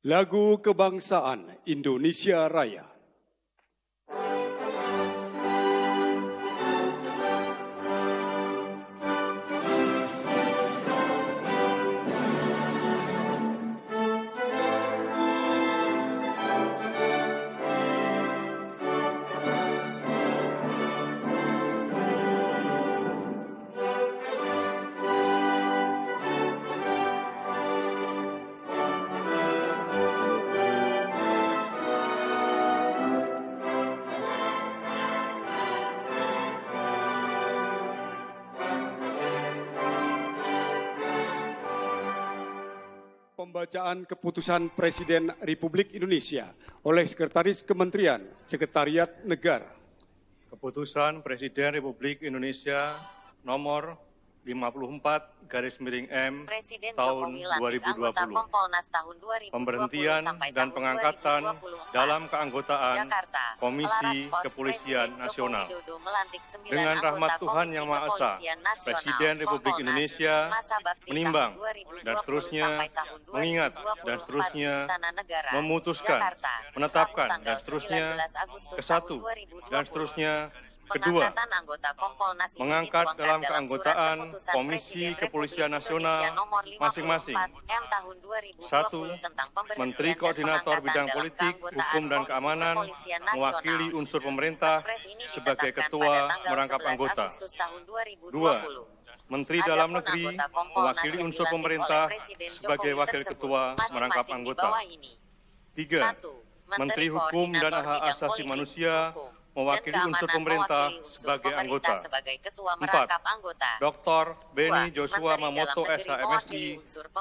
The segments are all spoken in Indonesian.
Lagu Kebangsaan Indonesia Raya. Pembacaan Keputusan Presiden Republik Indonesia oleh Sekretaris Kementerian Sekretariat Negara. Keputusan Presiden Republik Indonesia nomor 54/M Presiden tahun Jokowi lantik 2020. anggota Kompolnas tahun 2020 Pemberhentian sampai dan tahun pengangkatan 2024. dalam keanggotaan Jakarta, Komisi Laras Pos, Kepolisian Presiden Nasional. Joko Widodo melantik 9 Dengan anggota rahmat Tuhan Komisi Yang Maha Esa, Kepolisian Nasional, Presiden Republik Kompolnas, Indonesia masa bakti menimbang tahun 2020 dan seterusnya sampai tahun 2024 mengingat dan di seterusnya Istana Negara, memutuskan, Jakarta, menetapkan Rabu dan tanggal seterusnya 19 Agustus ke-1 tahun 2020. dan seterusnya kedua, Pengangkatan anggota Kompolnas ini mengangkat dituangkan dalam surat keanggotaan keputusan Komisi Presiden Kepolisian Republik Nasional Indonesia nomor 54 masing-masing. M tahun 2020 1. tentang pemberhentian Menteri dan Koordinator pengangkatan Bidang dalam Politik, keanggotaan Hukum dan Komisi Keamanan Kepolisian Nasional. mewakili unsur pemerintah Perpres ini sebagai ditetapkan Ketua pada tanggal merangkap 11 anggota. Agustus tahun 2020. 2. Menteri Dalam Adapun Negeri anggota Kompolnas mewakili yang unsur dilantik pemerintah oleh Presiden sebagai Jokowi Wakil tersebut Ketua merangkap masing-masing di anggota. bawah ini. 3. 1. Menteri Hukum dan Koordinator Hak Bidang Asasi Politik, Manusia Hukum, mewakili dan unsur Keamanan pemerintah mewakili unsur sebagai pemerintah anggota. sebagai Ketua 4. merangkap anggota. Dr. Beni 2. Joshua Menteri Mamoto Dalam Negeri SHMSI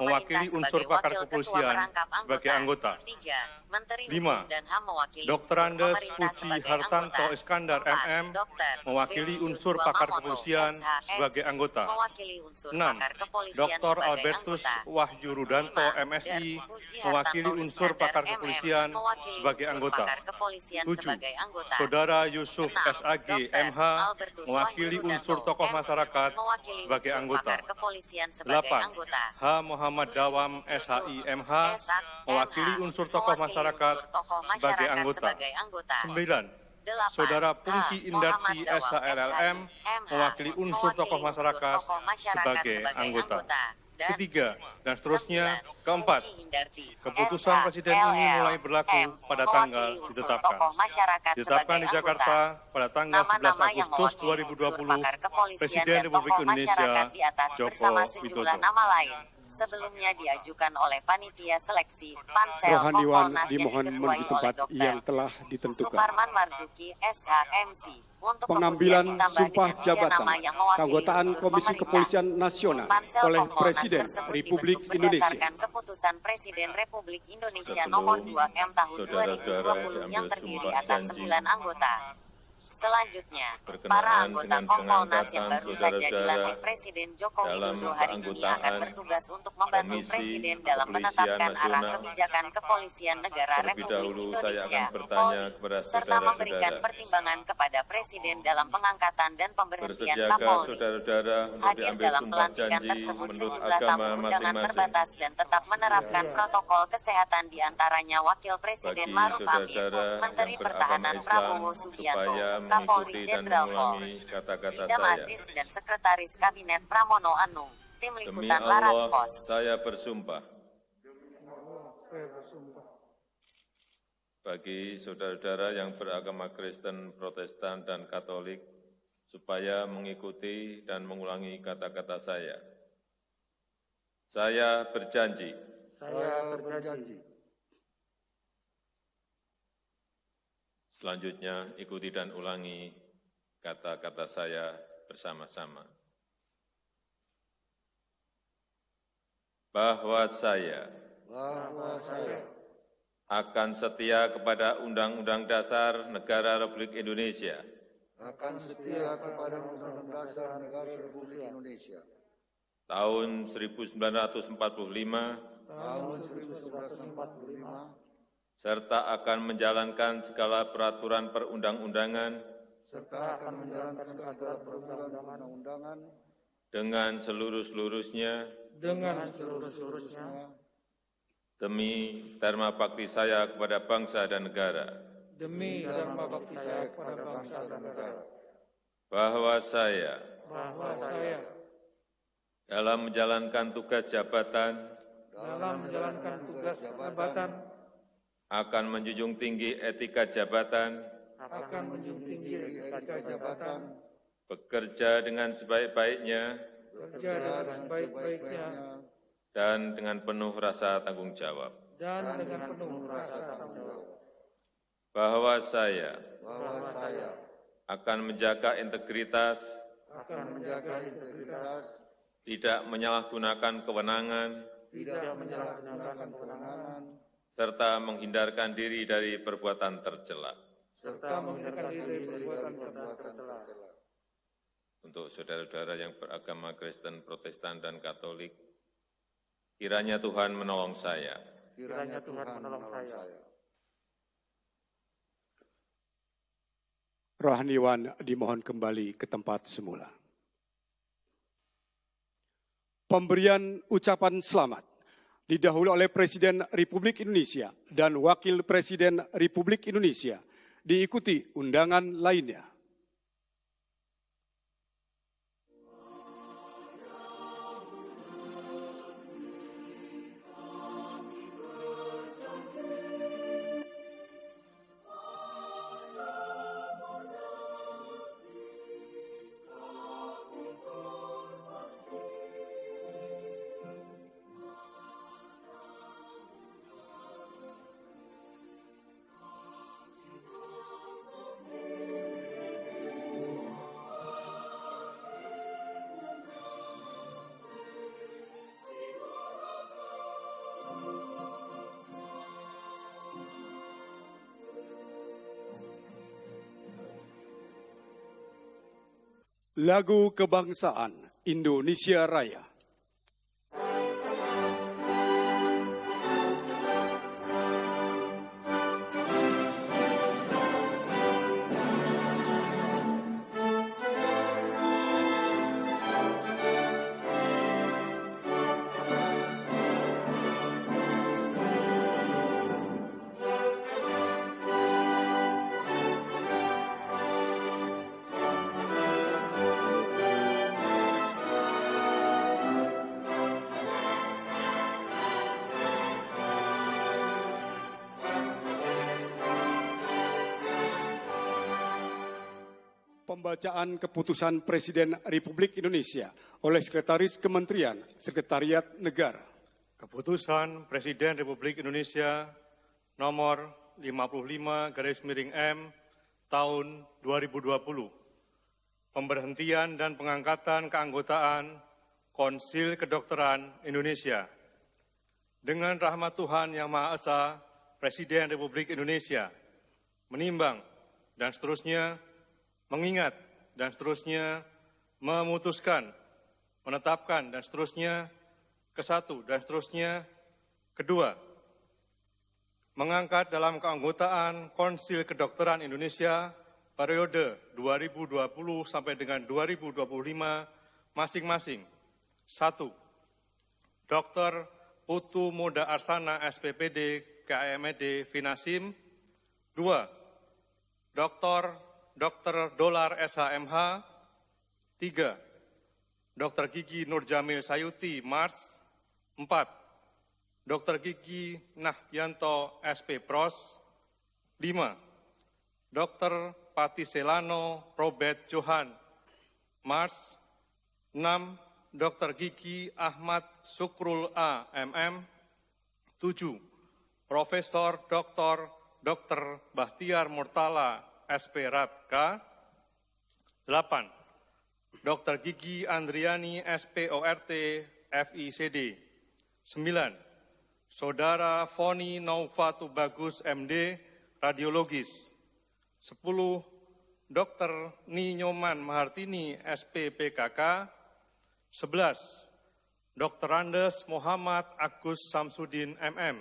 mewakili unsur sebagai pakar Wakil kepolisian Ketua merangkap sebagai anggota. 3. Menteri 5. Hukum dan HAM mewakili Dr. unsur Andes pemerintah Puji sebagai Hartanto anggota. Iskandar 4. MM Dr. mewakili Beni unsur Joshua pakar Mamoto, kepolisian SHMSI, sebagai anggota. mewakili unsur 6. pakar kepolisian Dr. sebagai Albertus anggota. Wahyu Rudanto 5. MSI Dan Puji mewakili Hartanto unsur Iskandar pakar MM kepolisian mewakili sebagai unsur anggota. pakar kepolisian 7. sebagai anggota. Saudara Yusuf 6. SAG Dr. MH Albertus mewakili Wahyu unsur Rudanto, tokoh MC, masyarakat mewakili sebagai unsur anggota. pakar kepolisian sebagai 8. anggota. H. Muhammad 7. Dawam Yusuf SHI MH Esak, mewakili MH, unsur tokoh mewakili masyarakat unsur tokoh sebagai masyarakat anggota. sebagai anggota. 9. 8. Saudara H. Pungki Indarti Muhammad Dawam, SHLLM MH, mewakili unsur tokoh mewakili masyarakat tokoh masyarakat sebagai anggota. Dan Ketiga, dan seterusnya. 9. Keempat, Pungki Indarti, keputusan Presiden ini mulai berlaku pada tanggal mewakili unsur ditetapkan. tokoh masyarakat Ditetapkan sebagai di Jakarta anggota. pada tanggal 11 Nama-nama yang Agustus mewakili unsur 2020, pakar kepolisian Presiden dan Republik tokoh Indonesia masyarakat di atas Joko bersama sejumlah Widodo. nama lain. Sebelumnya diajukan oleh panitia seleksi Pansel Rohaniwan Kompolnas yang dimohon diketuai menuju tempat oleh Dr. yang telah ditentukan. Suparman Marzuki, SHMC. Untuk Pengambilan kemudian ditambah sumpah dengan 3 jabatan nama yang mewakili keanggotaan unsur Komisi pemerintah. Kepolisian Nasional Pansel oleh Kompolnas Presiden tersebut Republik dibentuk Indonesia. berdasarkan keputusan Presiden Republik Indonesia Sebelum nomor 2M tahun saudara-saudara 2020 yang ambil terdiri sumpah atas janji. 9 anggota. Selanjutnya, Berkenaan para anggota dengan Kompolnas yang pengangkatan baru saja saudara-saudara dilantik Presiden Joko dalam Widodo hari ini akan keanggotaan bertugas untuk membantu Komisi Presiden dalam Kepolisian menetapkan arah Nasional. kebijakan kepolisian negara Terlebih Republik dahulu saya Indonesia, akan bertanya Polri, kepada serta saudara-saudara. memberikan pertimbangan kepada Presiden dalam pengangkatan dan pemberhentian Bersediakah Kapolri. saudara-saudara untuk Hadir diambil dalam sumpah pelantikan janji tersebut menurut sejumlah agama tamu undangan masing-masing? terbatas dan tetap menerapkan protokol kesehatan diantaranya Wakil Presiden Bagi Ma'ruf Amin, saudara Menteri yang Pertahanan beragama Prabowo Islam, Subianto, supaya Kapolri mengikuti dan Jenderal mengulangi Polri, kata-kata Idam saya. Aziz dan Sekretaris Kabinet Pramono Anung. Tim Demi Liputan Laras Allah, Pos. saya bersumpah. Bagi saudara-saudara yang beragama Kristen, Protestan, dan Katolik, supaya mengikuti dan mengulangi kata-kata saya. Saya berjanji selanjutnya ikuti dan ulangi kata-kata saya bersama-sama. Bahwa saya akan setia kepada Undang-Undang Dasar Negara Republik Indonesia akan setia kepada Undang-Undang Dasar Negara Republik Indonesia tahun 1945 tahun 1945 serta akan menjalankan segala peraturan perundang-undangan serta akan menjalankan segala perundang-undangan dengan seluruh-seluruhnya dengan seluruh-seluruhnya demi dharma bakti saya kepada bangsa dan negara, demi dharma bakti saya kepada bangsa dan negara, bahwa saya dalam menjalankan tugas jabatan akan menjunjung tinggi etika jabatan, bekerja dengan sebaik-baiknya, dan dengan penuh rasa tanggung jawab. Bahwa saya akan menjaga integritas, tidak menyalahgunakan kewenangan, serta menghindarkan diri dari perbuatan tercela. Untuk saudara-saudara yang beragama Kristen, Protestan, dan Katolik, kiranya Tuhan menolong saya. Rohaniwan dimohon kembali ke tempat semula. Pemberian ucapan selamat didahului oleh Presiden Republik Indonesia dan Wakil Presiden Republik Indonesia, diikuti undangan lainnya. Lagu Kebangsaan Indonesia Raya. Pembacaan keputusan Presiden Republik Indonesia oleh Sekretaris Kementerian Sekretariat Negara. Keputusan Presiden Republik Indonesia nomor 55/M tahun 2020. Pemberhentian dan pengangkatan keanggotaan Konsil Kedokteran Indonesia. Dengan rahmat Tuhan Yang Maha Esa, Presiden Republik Indonesia menimbang dan seterusnya mengingat dan seterusnya memutuskan, menetapkan dan seterusnya kesatu dan seterusnya kedua, mengangkat dalam keanggotaan Konsil Kedokteran Indonesia periode 2020 sampai dengan 2025 masing-masing. 1. Dr. Putu Moda Arsana SPPD KMED Finasim. 2. Dr. Dolar SHMH. 3. Dr. Gigi Nurjamil Sayuti Mars. 4. Dr. Gigi Nahyanto SP Pros. 5. Dr. Pati Selano Robert Johan Mars. 6. Dr. Gigi Ahmad Sukrul A MM. 7. Profesor Dr. Bahtiar Murtala SP Ratka. 8. Dr. Gigi Andriani SPORT FICD. 9. Saudara Foni Naufatu Bagus MD Radiologis. 10. Dr. Ninyoman Mahartini SPPKK. 11. Dr. Andes Muhammad Agus Samsudin MM.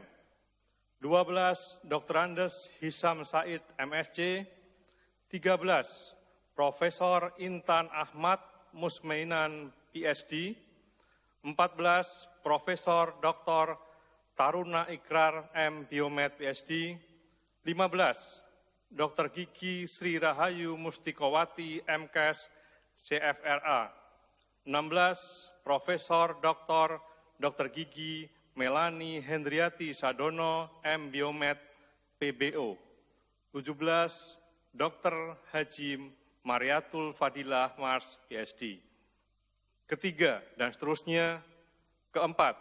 12. Dr. Andes Hisam Said MSc. 13. Profesor Intan Ahmad Musmainan PhD. 14. Profesor Dr. Taruna Ikrar M. Biomed PhD. 15. Dr. Gigi Sri Rahayu Mustikowati MKes CFRA. 16. Profesor Dr. Gigi Melani Hendriati Sadono M. Biomed PBO. 17. Dr. Haji Mariatul Fadilah Mars PhD. Ketiga, dan seterusnya. Keempat,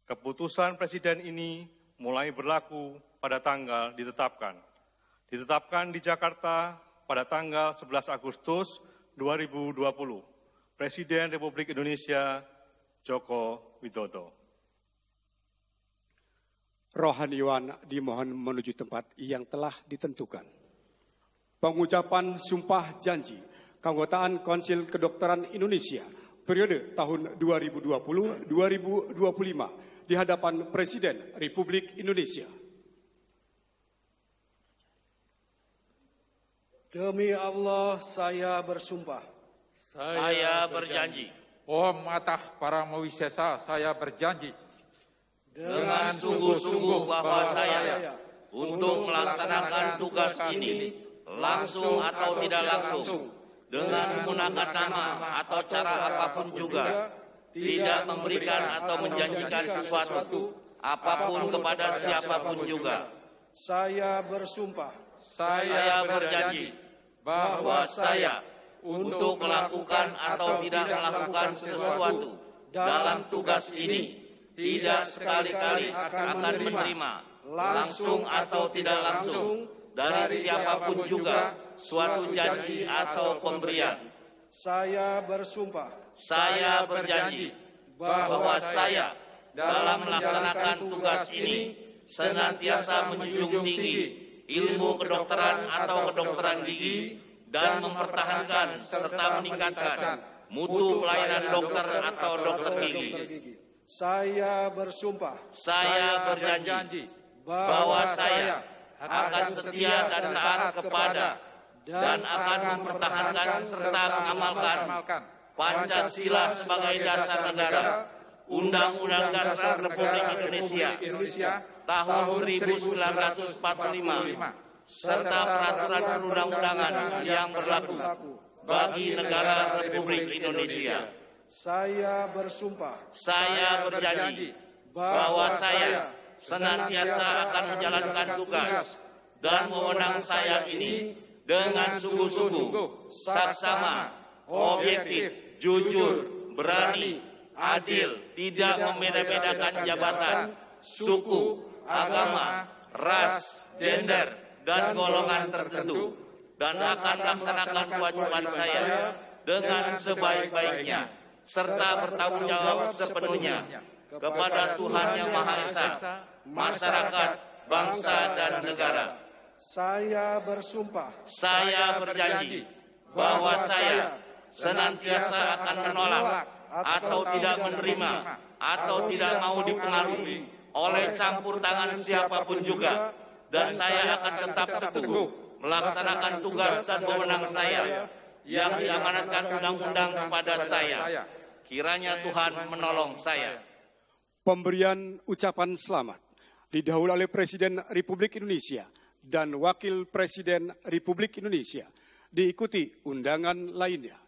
keputusan Presiden ini mulai berlaku pada tanggal ditetapkan. Ditetapkan di Jakarta pada tanggal 11 Agustus 2020. Presiden Republik Indonesia Joko Widodo. Rohaniwan dimohon menuju tempat yang telah ditentukan. Pengucapan sumpah janji keanggotaan Konsil Kedokteran Indonesia periode tahun 2020-2025 di hadapan Presiden Republik Indonesia. Demi Allah saya bersumpah. Saya berjanji. Om Matah Paramowisesa, saya berjanji. Dengan sungguh-sungguh bahwa saya untuk melaksanakan tugas ini langsung atau tidak langsung dengan menggunakan nama atau cara apapun juga tidak memberikan atau menjanjikan sesuatu apapun kepada siapapun juga. Saya bersumpah. Saya berjanji bahwa saya untuk melakukan atau tidak melakukan sesuatu dalam tugas ini tidak sekali-kali akan menerima langsung atau tidak langsung dari siapapun juga suatu janji atau pemberian. Saya bersumpah. Saya berjanji bahwa saya dalam melaksanakan tugas ini senantiasa menjunjung tinggi ilmu kedokteran atau kedokteran gigi dan mempertahankan serta meningkatkan mutu pelayanan dokter atau dokter gigi. Saya bersumpah. Saya berjanji bahwa saya akan setia dan taat kepada dan akan mempertahankan serta mengamalkan Pancasila sebagai dasar negara, Undang-Undang Dasar Republik Indonesia tahun 1945, serta peraturan perundang-undangan yang berlaku bagi negara Republik Indonesia. Saya bersumpah. Saya berjanji bahwa saya senantiasa akan menjalankan tugas dan wewenang saya ini dengan sungguh-sungguh, saksama, objektif, jujur, berani, adil, tidak membeda-bedakan jabatan, suku, agama, ras, gender, dan golongan tertentu, dan akan melaksanakan kewajiban saya dengan sebaik-baiknya, serta bertanggung jawab sepenuhnya kepada Tuhan Yang Maha Esa, masyarakat, bangsa, dan negara. Saya bersumpah. Saya berjanji bahwa saya senantiasa akan menolak atau tidak menerima atau tidak mau dipengaruhi oleh campur tangan siapapun juga, dan saya akan tetap teguh melaksanakan tugas dan wewenang saya yang diamanatkan undang-undang kepada saya. Kiranya Tuhan menolong saya. Pemberian ucapan selamat didahului oleh Presiden Republik Indonesia dan Wakil Presiden Republik Indonesia, diikuti undangan lainnya.